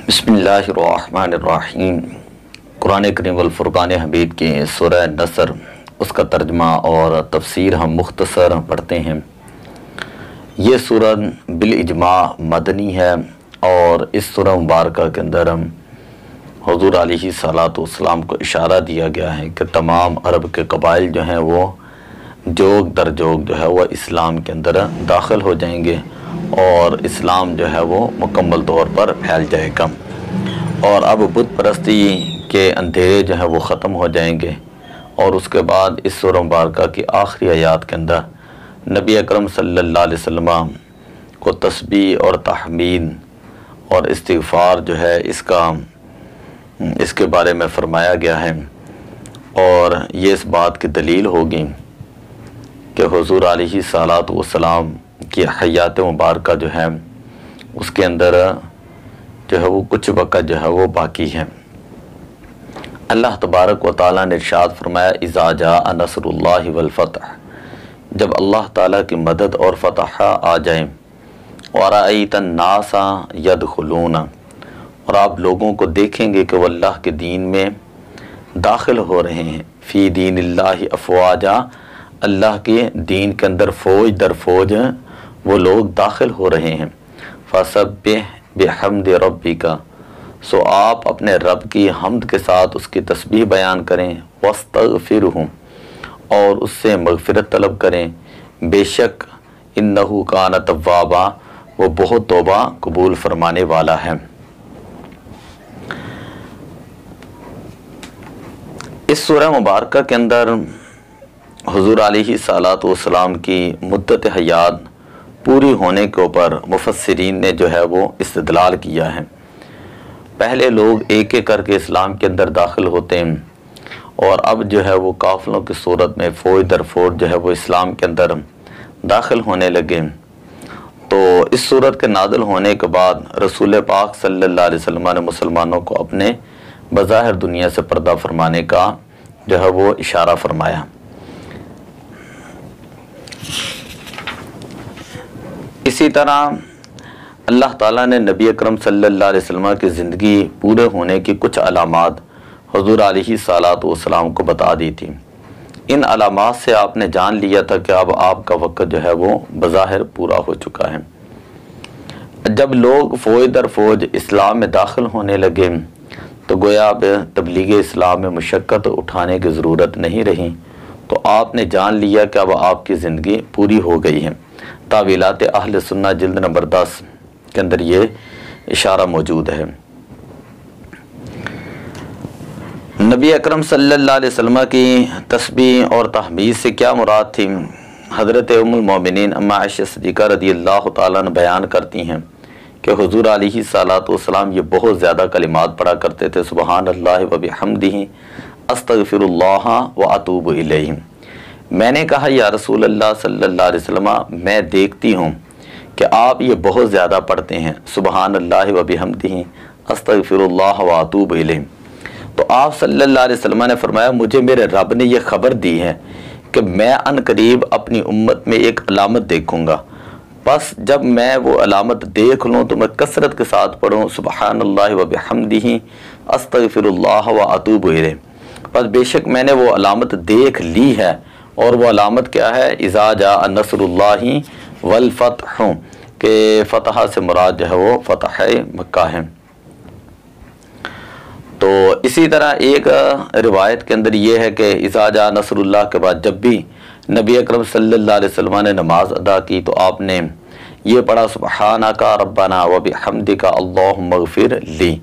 बिस्मिल्लाहिर्रहमानिर्रहीम। कुरान करीम वल फुरकान हमीद के सूरह नसर उसका तर्जमा और तफसीर हम मुख्तसर पढ़ते हैं। ये सूरह बिल इजमा मदनी है और इस सूरह मुबारक के अंदर हम हुज़ूर अलैहिस्सलाम को इशारा दिया गया है कि तमाम अरब के कबाइल जो हैं वो जोग दर जोग जो है वह इस्लाम के अंदर दाखिल हो जाएंगे और इस्लाम जो है वो मुकम्मल तौर पर फैल जाएगा और अब बुत परस्ती के अंधेरे जो है वो ख़त्म हो जाएंगे। और उसके बाद इस सूरह मुबारक की आखिरी आयात के अंदर नबी अकरम सल्लल्लाहु अलैहि वसल्लम को तस्बीह और तहमीद और इस्तिग़फ़ार जो है इसके बारे में फ़रमाया गया है। और ये इस बात की दलील होगी कि हुज़ूर अलैहिस्सलातु वस्सलाम की हयात मुबारक जो है उसके अंदर जो है वो कुछ वक़्त जो है वो बाकी है। अल्लाह तबारक व तआला ने इरशाद फरमाया, इज़ा जाअ नस्रुल्लाहि वल फ़तह, जब अल्लाह ताला की मदद और फ़तह आ जाए, व रअयतन नासा यदखुलूना, और आप लोगों को देखेंगे कि वो अल्लाह के दीन में दाखिल हो रहे हैं, फ़ी दीनिल्लाहि अफ़वाजा, अल्लाह के दीन के अंदर फ़ौज दर फ़ौज वो लोग दाखिल हो रहे हैं। फ़सब्बिह बिहम्दि रब्बिका, सो आप अपने रब की हम्द के साथ उसकी तस्बीह बयान करें, वस्तगफिरहु, और उससे मग़फ़िरत तलब करें, बेशक इन्नहु कान तव्वाबा, वो बहुत तौबा कबूल फरमाने वाला है। इस सूरह मुबारक के अंदर हुज़ूर अलैहिस्सलातु वस्सलाम की मुद्दत हयात पूरी होने के ऊपर मुफस्सिरीन ने जो है वो इस्तिदलाल किया है। पहले लोग एक एक करके इस्लाम के अंदर दाखिल होते हैं और अब जो है वो काफ़िलों की सूरत में फ़ौज दर फ़ौज जो है वो इस्लाम के अंदर दाखिल होने लगे। तो इस सूरत के नाज़िल होने के बाद रसूल पाक सल्लल्लाहु अलैहि वसल्लम ने मुसलमानों को अपने बज़ाहिर दुनिया से पर्दा फरमाने का जो है वो इशारा फरमाया। इसी तरह अल्लाह ताला ने नबी अकरम सल्लल्लाहु अलैहि वसल्लम की ज़िंदगी पूरे होने की कुछ अलामात हुज़ूर अलैहिस्सलातु वस्सलाम को बता दी थी। इन अलामात से आपने जान लिया था कि अब आपका वक्त जो है वो बज़ाहिर पूरा हो चुका है। जब लोग फ़ौज दर फ़ौज इस्लाम में दाखिल होने लगे तो गोया अब तबलीग इस्लाम में मुशक्क़त उठाने की ज़रूरत नहीं रही, तो आपने जान लिया कि अब आपकी ज़िंदगी पूरी हो गई है। तावीलात अहले सुन्ना जिल्द नंबर 10 के अंदर ये इशारा मौजूद है। नबी अकरम सल्लल्लाहु अलैहि वसल्लम की तस्बीह और तहमीद से क्या मुराद थी? हज़रत उम्मुल मोमिनीन अम्मा आयशा सिद्दीक़ा रज़ियल्लाहु ताला अन्हा बयान करती हैं कि हुज़ूर अलैहिस्सलातु वस्सलाम ये बहुत ज़्यादा कलिमात पढ़ा करते थे, सुबहानल्लाहि व बिहम्दिही, अस्तगफिरुल्लाह व अतूबु इलैहि। मैंने कहा, या रसूल अल्लाह सल्लल्लाहु अलैहि वसल्लम, मैं देखती हूँ कि आप ये बहुत ज़्यादा पढ़ते हैं, सुबहानल्लाहि व बिहम्दिही, अस्तगफिरुल्लाह व अतूबु इलैहि। तो आप सल्लल्लाहु अलैहि वसल्लम ने फरमाया, मुझे मेरे रब ने यह खबर दी है कि मैं अनकरीब अपनी उम्मत में एक अलामत देखूँगा, बस जब मैं वो अलामत देख लूँ तो मैं कसरत के साथ पढ़ूँ सुबहानल्लाहि व बिहम्दिही, अस्तगफिरुल्लाह व अतूबु इलैहि। बस बेशक मैंने वो अलामत देख ली है, और वो अलामत क्या है? इज़ा जाअ नस्रुल्लाहि वल फ़तह, के फ़तह से मुराद जो है वो फ़तह मक्का है। तो इसी तरह एक रिवायत के अंदर ये है कि इज़ा जाअ नस्रुल्लाह के बाद जब भी नबी अकरम सल्लल्लाहु अलैहि वसल्लम ने नमाज अदा की तो आपने ये पढ़ा, सुबहानका रब्बना व बिहम्दिका अल्लाहुम्मा इग़फिर ली,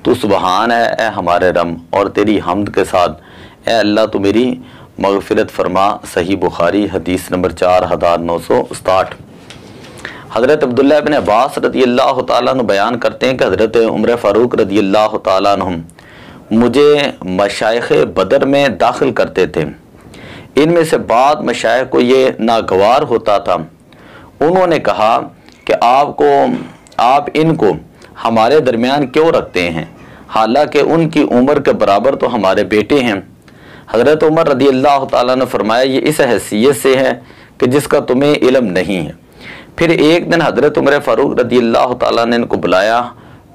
तू सुबहान है ए हमारे रब, और तेरी हम्द के साथ ए अल्लाह तू मेरी मग़फ़िरत फरमा। सही बुखारी हदीस नंबर 4967। हज़रत अब्दुल्लाह इब्न अब्बास रज़ियल्लाहु ताला अन्हु बयान करते हैं कि हज़रत उमर फ़ारूक रज़ियल्लाहु ताला अन्हु मुझे मशाइख़ बदर में दाखिल करते थे। इनमें से बाद मशाइख़ को ये नागवार होता था। उन्होंने कहा कि आप इनको हमारे दरमियान क्यों रखते हैं, हालांकि उनकी उम्र के बराबर तो हमारे बेटे हैं। हज़रत उमर रज़ियल्लाहु ताला ने फरमाया, ये इस हैसियत से है कि जिसका तुम्हें इल्म नहीं है। फिर एक दिन हज़रत उमर फ़ारूक रज़ियल्लाहु ताला ने इनको बुलाया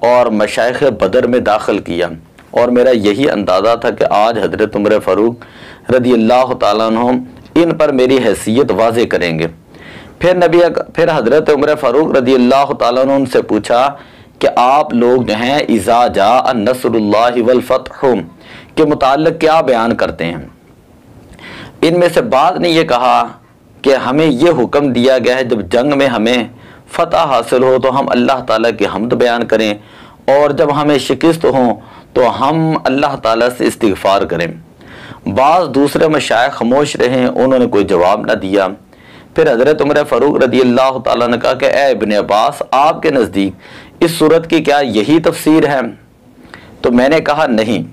और मशाइख बदर में दाखिल किया, और मेरा यही अंदाज़ा था कि आज हज़रत उमर फ़ारूक रदी अल्लाह ताला अन्हु इन पर मेरी हैसियत वाज़े करेंगे। फिर हज़रत उमर फ़ारूक रदी अल्लाह ताला अन्हु उनसे पूछा कि आप लोग जो हैं इज़ा जा नस्रुल्लाहि वल फ़त्ह के मुताल्लिक़ क्या बयान करते हैं। इनमें से बाद ने यह कहा कि हमें यह हुक्म दिया गया है जब जंग में हमें फ़तह हासिल हो तो हम अल्लाह ताला की हम्द बयान करें, और जब हमें शिकस्त हो तो हम अल्लाह ताला से इस्तिग़फ़ार करें। बाज़ दूसरे मशाइख़ खामोश रहे, उन्होंने कोई जवाब न दिया। फिर हज़रत उमर फ़ारूक रदी अल्लाह ताला ने कहा कि ए इब्ने अब्बास, आपके नज़दीक इस सूरत की क्या यही तफसीर है? तो मैंने कहा नहीं।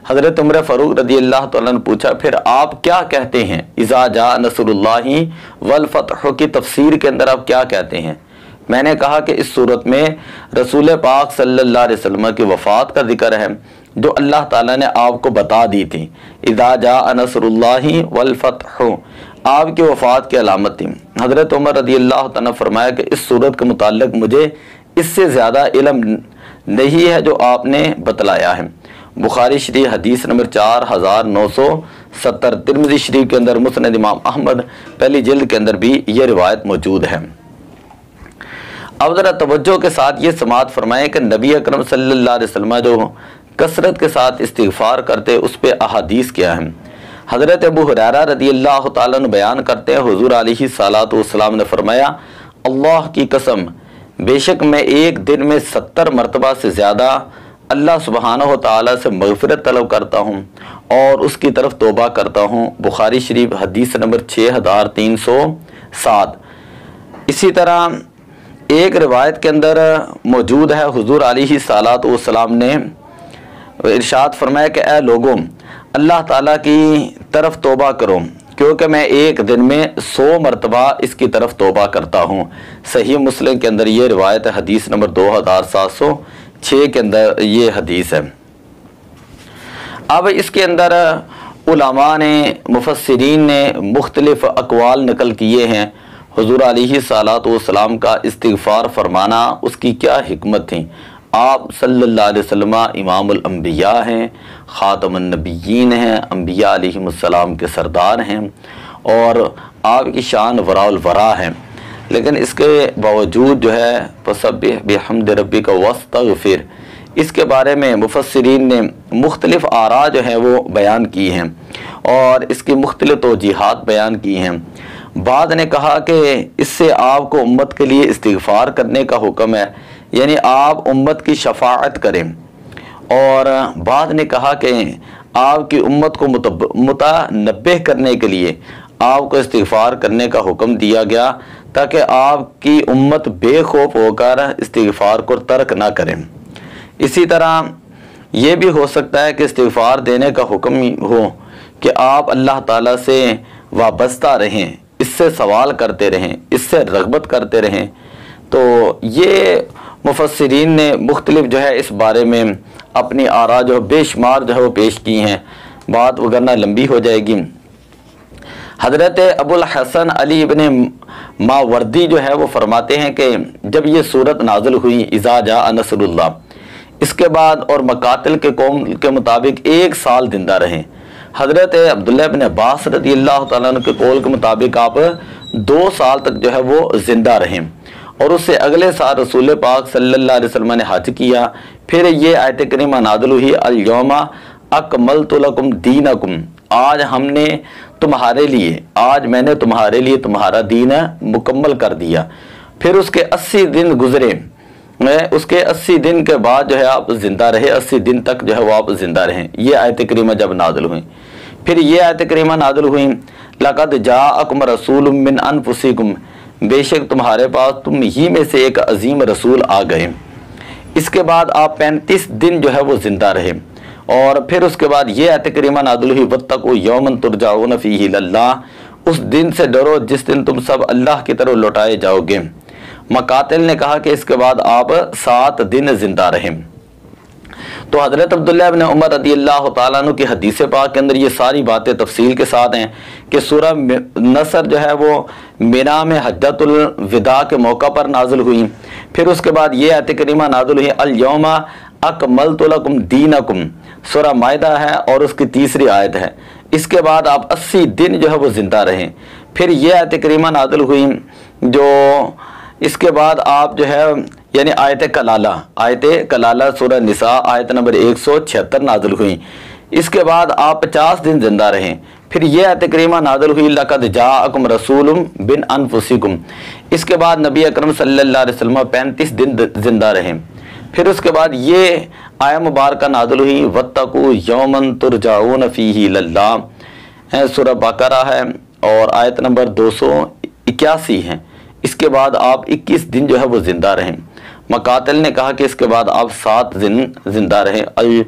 हज़रत उमर फ़ारूक रदी अल्लाह ताला ने पूछा फिर आप क्या कहते हैं, इज़ा जा नस्रुल्लाहि वल फ़त्ह की तफसीर के अंदर आप क्या कहते हैं? मैंने कहा कि इस सूरत में रसूल पाक सल्लल्लाहु अलैहि वसल्लम की वफ़ात का जिक्र है जो अल्लाह ताला ने आपको बता दी थी। इज़ा जा नस्रुल्लाहि वल फ़त्ह आपकी वफ़ात की अलामत थी। हज़रत उमर रदी अल्लाह ताला ने फरमाया कि इस सूरत के मुताल्लिक़ मुझे इससे ज़्यादा इल्म नहीं है जो आपने बतलाया है। बुखारी शरीफ हदीस नंबर 4970, तिरमिज़ी शरीफ के अंदर, मुस्नद इमाम अहमद पहली जिल्द के अंदर भी ये रिवायत मौजूद है। अब ज़रा तवज्जो के साथ ये समात फरमाएं कि नबी अकरम सल्लल्लाहु अलैहि वसल्लम जो कसरत के साथ इस्तिग़फ़ार करते उस पर अहादीस क्या हैं। हज़रत अबू हुरैरा रदी अल्लाह ताला अन्हु बयान करते हैं हुज़ूर अलैहिस्सलातु वस्सलाम ने फरमाया, अल्लाह की कसम बेशक मैं एक दिन में 70 मरतबा से ज़्यादा अल्लाह सुब्हानहु व तआला से मग़फ़िरत तलब करता हूँ और उसकी तरफ तौबा करता हूँ। बुखारी शरीफ हदीस नंबर 6307। इसी तरह एक रिवायत के अंदर मौजूद है हुज़ूर अलैहिस्सलातु वस्सलाम ने इरशाद फरमाया कि ए लोगों, अल्लाह ताला की तरफ तौबा करो क्योंकि मैं एक दिन में 100 मरतबा इसकी तरफ तौबा करता हूँ। सही मुस्लिम के अंदर ये रिवायत है, हदीस नंबर 2706 के अंदर ये हदीस है। अब इसके अंदर उलमा ने, मुफस्सिरीन ने मुख्तलिफ अक़वाल नकल किए हैं हुज़ूर अलैहिस्सलातु वस्सलाम का इस्तिग़फ़ार फरमाना उसकी क्या हिकमत थी। आप सल्लल्लाहु अलैहि वसल्लम इमामुल अंबिया हैं, ख़ातमुन नबिय्यीन हैं, अंबिया अलैहिमुस्सलाम के सरदार हैं और आपकी शान वराउल वरा है। लेकिन इसके बावजूद जो है फसब्बिह बिहम्दि रब्बिका वस्तग़फ़िर, इसके बारे में मुफस्सिरीन ने मुख्तलिफ़ आरा जो हैं वो बयान की हैं और इसकी मुख्तलिफ़ तौजीहात बयान की हैं। बाद ने कहा कि इससे आपको उम्मत के लिए इस्तिग़फ़ार करने का हुक्म है, यानी आप उम्मत की शफ़ाअत करें। और बाद ने कहा कि आपकी उम्मत को मुतनब्बिह करने के लिए आपको इस्तिग़फ़ार करने का हुक्म दिया गया ताकि आपकी उम्मत बेखौफ होकर इस्तिग़फ़ार को तर्क ना करें। इसी तरह ये भी हो सकता है कि इस्तिग़फ़ार देने का हुक्म हो कि आप अल्लाह ताला से वाबस्ता रहें, इससे सवाल करते रहें, इससे रग़बत करते रहें। तो ये मुफस्सिरीन ने मुख्तलिफ जो है इस बारे में अपनी आरा जो बेशुमार जो है वो पेश की हैं, बात वगरना लंबी हो जाएगी। हज़रत अबुल हसन अली इब्ने मावर्दी जो है वो फरमाते हैं कि जब ये सूरत नाज़िल हुई इज़ा जा नस्रुल्लाह, इसके बाद और मकातिल के कौम के मुताबिक 1 साल जिंदा रहे। हज़रत अब्दुल्लाह इब्न अब्बास रज़ी अल्लाह तआला अन्हु के कौल के मुताबिक आप 2 साल तक जो है वो ज़िंदा रहें और उससे अगले साल रसूल पाक सल्लल्लाहु अलैहि वसल्लम ने हज किया। फिर ये आयत करीमा नाज़िल हुई, अल यौमा अकमलतु लकुम दीनकुम, आज हमने तुम्हारे लिए, आज मैंने तुम्हारे लिए तुम्हारा दीन मुकम्मल कर दिया। फिर उसके 80 दिन गुजरे, उसके 80 दिन के बाद जो है आप ज़िंदा रहे, 80 दिन तक जो है वो आप ज़िंदा रहें। ये आयत करीमा जब नाज़िल हुई, फिर ये आयत करीमा नाज़िल हुई, लक़द जाअकुम रसूलुम मिन अनफुसिकुम, बेशक तुम्हारे पास तुम ही में से एक अजीम रसूल आ गए। इसके बाद आप 35 दिन जो है वो ज़िंदा रहे और फिर उसके बाद ये आयत करीमा नाज़िल हुई, वत्तक़ू यौमन तुरजाऊन फ़ीही इलल्लाह, उस दिन से डरो जिस दिन तुम सब अल्लाह की तरफ लौटाए जाओगे। मकातिल ने कहा कि इसके बाद आप 7 दिन जिंदा रहे। तो हज़रत अब्दुल्लाह इब्न उमर रज़ी अल्लाह तआला अन्हु की हदीस पाक के अंदर ये सारी बातें तफसील के साथ हैं कि सूरह नसर जो है वो मिना में हज्जतुल विदा के मौका पर नाजिल हुई। फिर उसके बाद ये आयत करीमा नाज़िल हुई अल यौमा अकमलतु लकुम दीनकुम, सूरह माइदा है और उसकी तीसरी आयत है। इसके बाद आप 80 दिन जो है वो जिंदा रहें। फिर ये आयत करीमा नाज़िल हुई जो इसके बाद आप जो है यानी आयत कलाला सूरह निसा आयत नंबर 176 नाज़िल हुई। इसके बाद आप 50 दिन जिंदा रहें। फिर यह आयत करीमा नाज़िल हुई लक़द जाअकुम रसूलुम बिन अनफुसिकुम। इसके बाद नबी अकरम सल्लल्लाहु अलैहि वसल्लम 35 दिन जिंदा रहें। फिर उसके बाद ये आया मुबारक नाज़िल हुई वत्तकू यौमन तुरजाऊन फीही इलल्लाह, सूरह बकरा है और आयत नंबर 281 है। इसके बाद आप 21 दिन जो है वो जिंदा रहें। मकातिल ने कहा कि इसके बाद आप 7 दिन जिंदा रहें। अल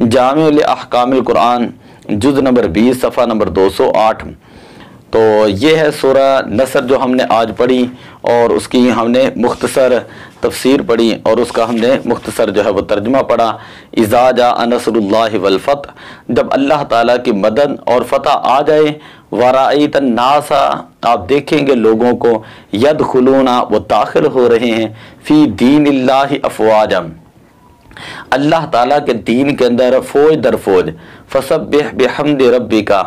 जामिउ लि अहकामिल कुरान जुज़ नंबर 20 सफ़ा नंबर 208। तो ये है सूरह नसर जो हमने आज पढ़ी और उसकी हमने मुख्तसर तफसीर पढ़ी और उसका हमने मुख्तसर जो है वो तर्जुमा पढ़ा। इज़ा जाअ नस्रुल्लाहि वल फतह, जब अल्लाह ताला की मदद और फतह आ जाए, वराईत अन्नासा, आप देखेंगे लोगों को, यदखुलूना, वो दाखिल हो रहे हैं, फी दीनिल्लाहि अफ़वाजा, अल्लाह ताला के दीन के अंदर फौज दर फौज। फसब्बिह बिहम्दि रब्बिका,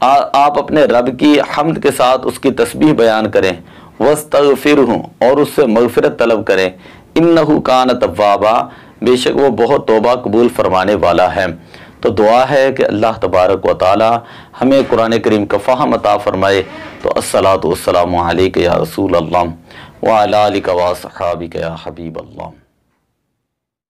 आप अपने रब की हम्द के साथ उसकी तस्बीह बयान करें। वस्तगफिरहु, और उससे मगफिरत तलब करें। इन्नहु कान तव्वाबा, बेशक वो बहुत तौबा कबूल फरमाने वाला है। तो दुआ है कि अल्लाह तबारक व तआला हमें कुरान करीम का फ़हम अता फरमाए। तो अस्सलातु वस्सलामु अलैका या रसूल अल्लाह व अला आलिका व अस्हाबिका या हबीब अल्लाह।